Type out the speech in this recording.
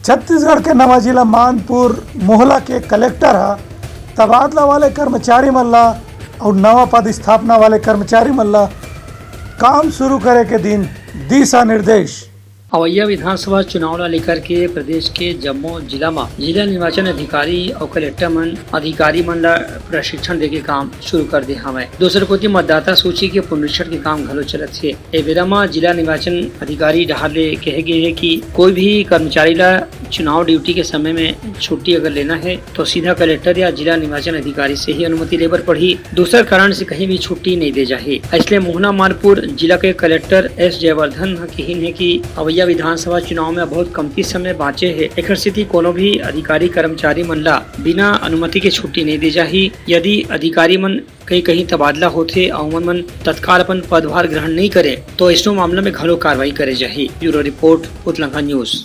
छत्तीसगढ़ के नवा जिला मानपुर मोहला के कलेक्टर हा तबादला वाले कर्मचारी मन ला और नवा पद स्थापना वाले कर्मचारी मन ला काम शुरू करे के दिन दिशा निर्देश। अवैया विधानसभा चुनाव ला लेकर के प्रदेश के जम्मू जिला में जिला निर्वाचन अधिकारी और कलेक्टर अधिकारी मन ला प्रशिक्षण देके काम शुरू कर दे हमें। दूसर कोती मतदाता सूची के पुनरीक्षण के काम घलो चलत है। ए बेरा में जिला निर्वाचन अधिकारी डहार ले कहे गए है कि कोई भी कर्मचारी ला चुनाव ड्यूटी के समय में छुट्टी अगर लेना है तो सीधा कलेक्टर या जिला निर्वाचन अधिकारी से ही अनुमति लेबर पड़ी। दूसर कारण से कहीं भी छुट्टी नहीं दे जाए। इसलिए मोहना मानपुर जिला के कलेक्टर एस जयवर्धन कहन है कि अवैया विधानसभा चुनाव में बहुत कमती समय बाँचे है। एक स्थिति कोनो भी अधिकारी कर्मचारी मन ला बिना अनुमति के छुट्टी नहीं दी जाही। यदि अधिकारी मन कहीं तबादला होते और मन तत्काल अपन पदभार ग्रहण नहीं करे तो इस मामला में घलो कार्रवाई करे जाही। ब्यूरो रिपोर्ट उतलंघा न्यूज।